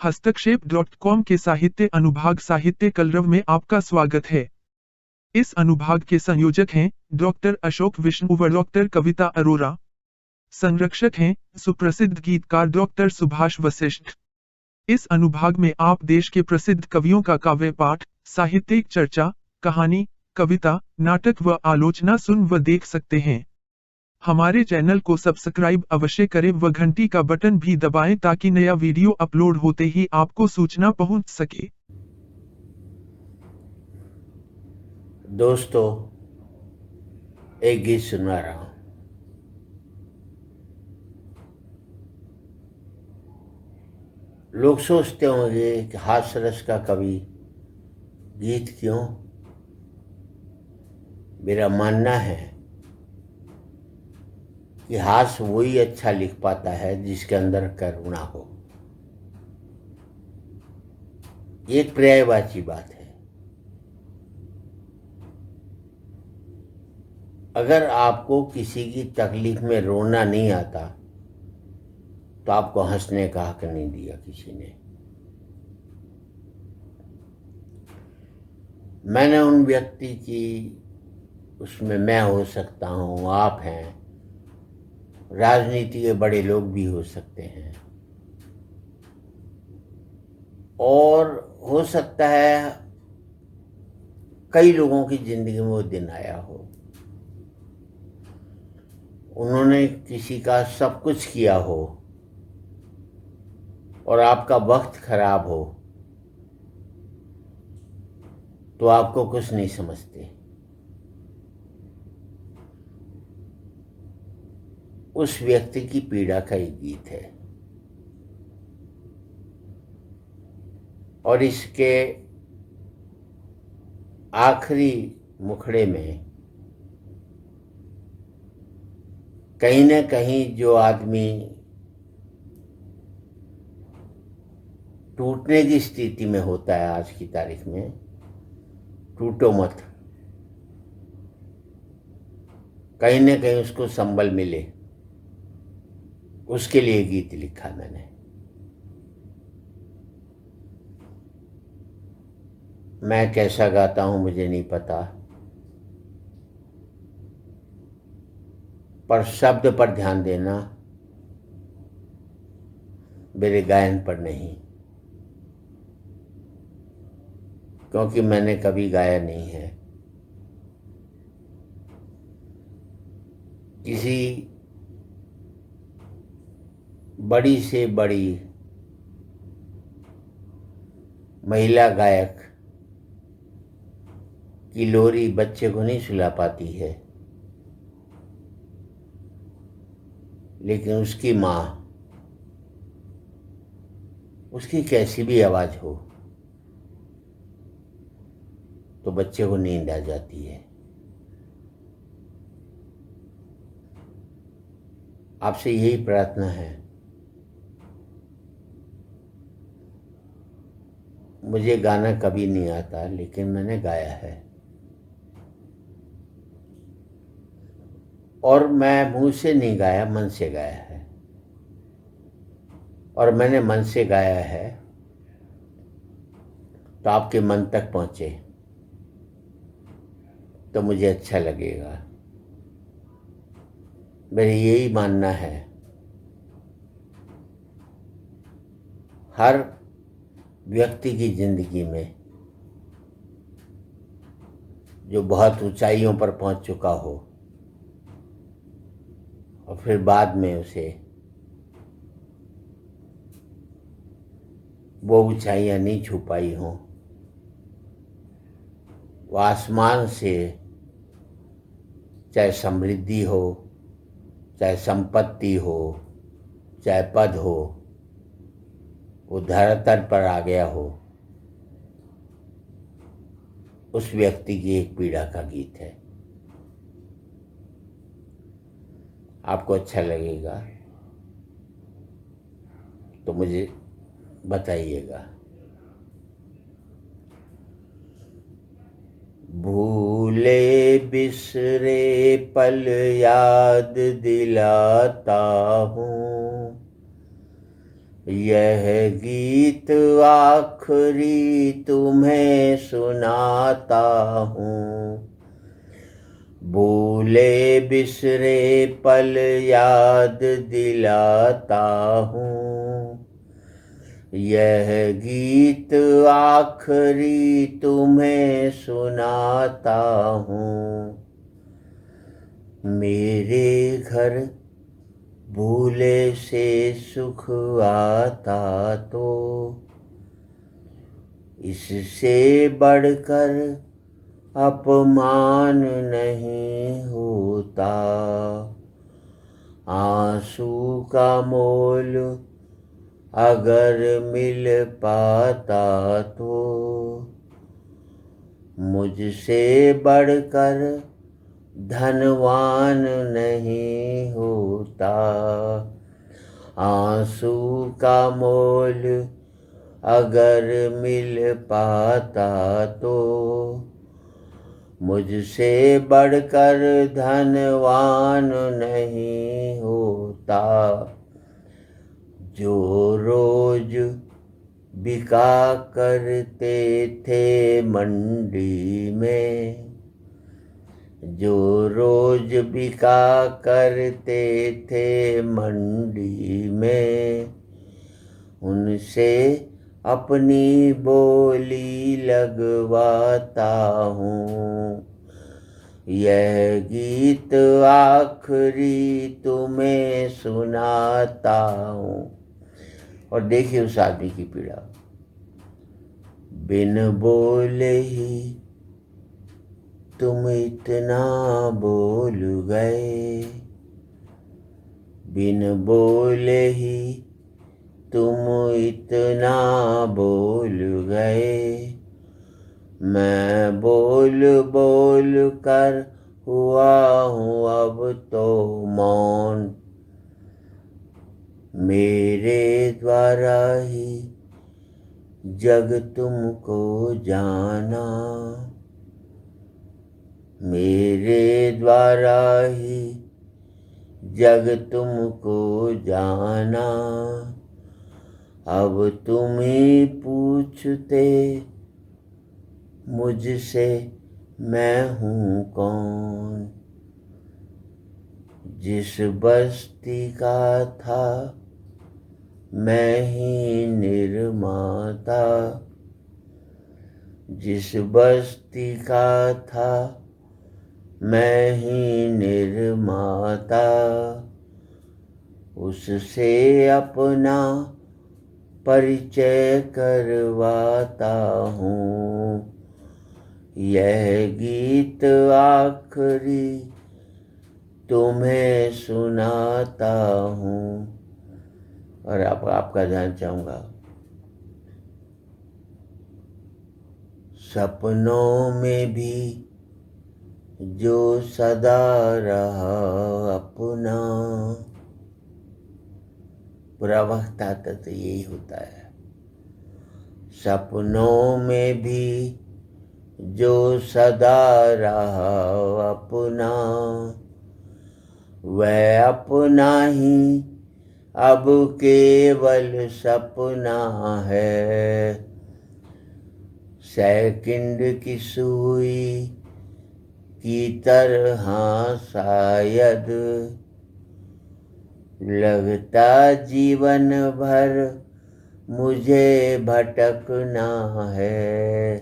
हस्तक्षेप.com के साहित्य अनुभाग साहित्य कलरव में आपका स्वागत है। इस अनुभाग के संयोजक हैं डॉक्टर अशोक विष्णु व डॉक्टर कविता अरोरा। संरक्षक हैं सुप्रसिद्ध गीतकार डॉक्टर सुभाष वशिष्ठ। इस अनुभाग में आप देश के प्रसिद्ध कवियों का काव्य पाठ, साहित्यिक चर्चा, कहानी, कविता, नाटक व आलोचना सुन व देख सकते हैं। हमारे चैनल को सब्सक्राइब अवश्य करें व घंटी का बटन भी दबाएं ताकि नया वीडियो अपलोड होते ही आपको सूचना पहुंच सके। दोस्तों, एक गीत सुना रहा हूं। लोग सोचते होंगे कि हास्य रस का कवि गीत क्यों? मेरा मानना है कि हास्य वही अच्छा लिख पाता है जिसके अंदर करुणा हो। ये एक पर्यायवाची बात है। अगर आपको किसी की तकलीफ में रोना नहीं आता तो आपको हंसने का हक नहीं दिया किसी ने। मैंने उन व्यक्ति की, उसमें मैं हो सकता हूँ, आप हैं, राजनीति के बड़े लोग भी हो सकते हैं, और हो सकता है कई लोगों की जिंदगी में वो दिन आया हो। उन्होंने किसी का सब कुछ किया हो और आपका वक्त खराब हो तो आपको कुछ नहीं समझते। उस व्यक्ति की पीड़ा का एक गीत है और इसके आखिरी मुखड़े में कहीं न कहीं जो आदमी टूटने की स्थिति में होता है आज की तारीख में, टूटो मत, कहीं न कहीं उसको संबल मिले, उसके लिए गीत लिखा मैंने। मैं कैसा गाता हूं मुझे नहीं पता, पर शब्द पर ध्यान देना, मेरे गायन पर नहीं, क्योंकि मैंने कभी गाया नहीं है। किसी बड़ी से बड़ी महिला गायक की लोरी बच्चे को नहीं सुला पाती है, लेकिन उसकी माँ, उसकी कैसी भी आवाज हो तो बच्चे को नींद आ जाती है। आपसे यही प्रार्थना है। मुझे गाना कभी नहीं आता, लेकिन मैंने गाया है और मैं मुंह से नहीं गाया, मन से गाया है। और मैंने मन से गाया है तो आपके मन तक पहुंचे तो मुझे अच्छा लगेगा। मेरा यही मानना है, हर व्यक्ति की जिंदगी में जो बहुत ऊंचाइयों पर पहुंच चुका हो और फिर बाद में उसे वो ऊंचाइयां नहीं छू पाई हों, वो आसमान से चाहे समृद्धि हो, चाहे संपत्ति हो, चाहे पद हो, वो धरातल पर आ गया हो, उस व्यक्ति की एक पीड़ा का गीत है। आपको अच्छा लगेगा तो मुझे बताइएगा। भूले बिसरे पल याद दिलाता हूँ, यह गीत आखिरी तुम्हें सुनाता हूँ, भूले बिसरे पल याद दिलाता हूँ। यह गीत आखिरी तुम्हें सुनाता हूँ। मेरे घर भूले से सुख आता तो इससे बढ़कर अपमान नहीं होता। आंसू का मोल अगर मिल पाता तो मुझसे बढ़कर धनवान नहीं होता। आंसू का मोल अगर मिल पाता तो मुझसे बढ़कर धनवान नहीं होता। जो रोज बिका करते थे मंडी में, जो रोज बिका करते थे मंडी में, उनसे अपनी बोली लगवाता हूँ। यह गीत आखिरी तुम्हें सुनाता हूँ। और देखिए उस आदमी की पीड़ा, बिन बोले ही तुम इतना बोल गए, बिन बोले ही तुम इतना बोल गए। मैं बोल बोल कर हुआ हूँ अब तो मौन, मेरे द्वारा ही जग तुमको जाना, मेरे द्वारा ही जग तुमको जाना। अब तुम ही पूछते मुझसे मैं हूँ कौन। जिस बस्ती का था मैं ही निर्माता, जिस बस्ती का था मैं ही निर्माता, उससे अपना परिचय करवाता हूँ। यह गीत आखिरी तुम्हें सुनाता हूँ। और आपका ध्यान चाहूँगा, सपनों में भी जो सदा रहा अपना, पूरा वक्त आता तो यही होता है। सपनों में भी जो सदा रहा अपना, वह अपना ही अब केवल सपना है। सेकंड की सुई की तरह शायद लगता जीवन भर मुझे भटकना है।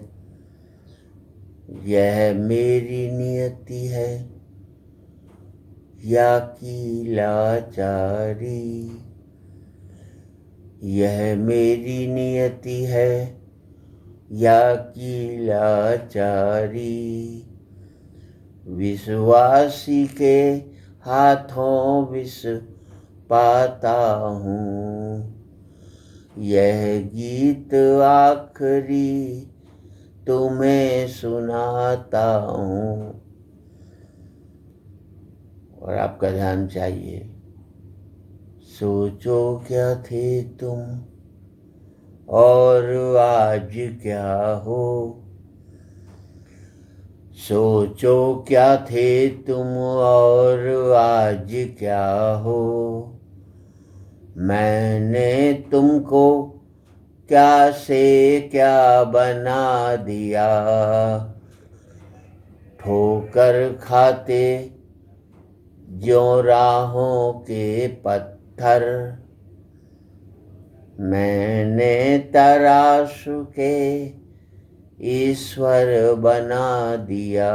यह मेरी नियति है या की लाचारी, यह मेरी नियति है या की लाचारी। विश्वासी के हाथों विष पाता हूँ। यह गीत आखिरी तुम्हें सुनाता हूँ। और आपका ध्यान चाहिए, सोचो क्या थे तुम और आज क्या हो, सोचो क्या थे तुम और आज क्या हो। मैंने तुमको क्या से क्या बना दिया, ठोकर खाते ज्यों राहों के पत्थर, मैंने तराश के ईश्वर बना दिया।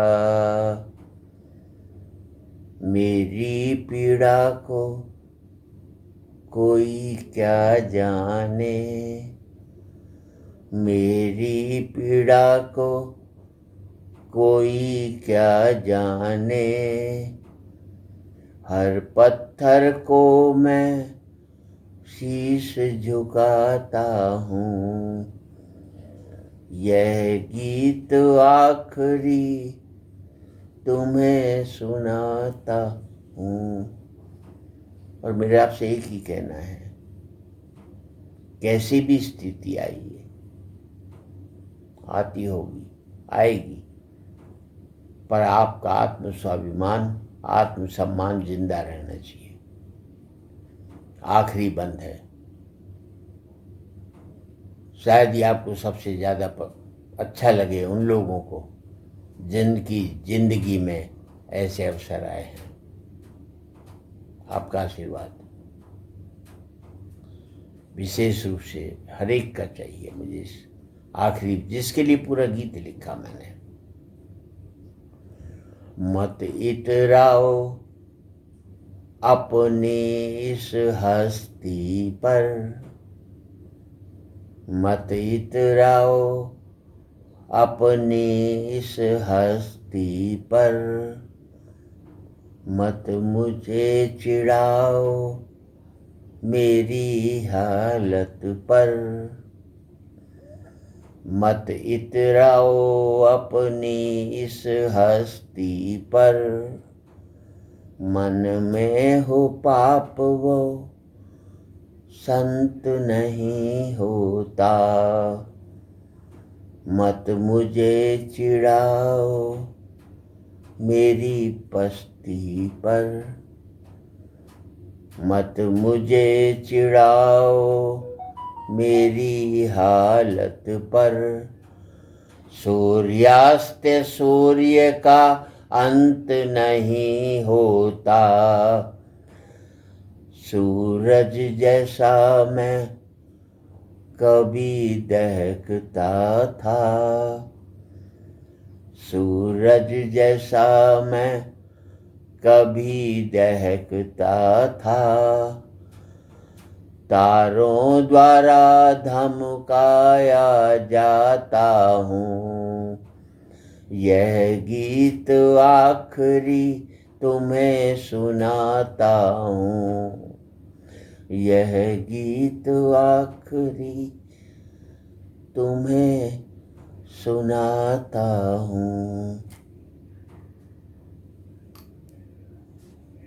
मेरी पीड़ा को कोई क्या जाने, मेरी पीड़ा को कोई क्या जाने, हर पत्थर को मैं शीश झुकाता हूँ। यह गीत आखिरी तुम्हें सुनाता हूँ। और मेरे आपसे एक ही कहना है, कैसी भी स्थिति आई है, आती होगी, आएगी, पर आपका आत्मस्वाभिमान, आत्मसम्मान जिंदा रहना चाहिए। आखिरी बंद है। शायद ये आपको सबसे ज़्यादा अच्छा लगे उन लोगों को जिनकी जिंदगी में ऐसे अवसर आए हैं। आपका आशीर्वाद विशेष रूप से हर एक का चाहिए मुझे। आखिरी जिसके लिए पूरा गीत लिखा मैंने, मत इतराओ अपनी इस हस्ती पर, मत इतराओ अपनी इस हस्ती पर, मत मुझे चिढ़ाओ मेरी हालत पर, मत इतराओ अपनी इस हस्ती पर, मन में हो पाप वो संत नहीं होता, मत मुझे चिढ़ाओ मेरी पस्ती पर, मत मुझे चिढ़ाओ मेरी हालत पर। सूर्यास्त सूर्य का अंत नहीं होता, सूरज जैसा मैं कभी दहकता था, सूरज जैसा मैं कभी दहकता था, तारों द्वारा धमकाया जाता हूँ। यह गीत आखिरी तुम्हें सुनाता हूँ, यह गीत आखिरी तुम्हें सुनाता हूँ।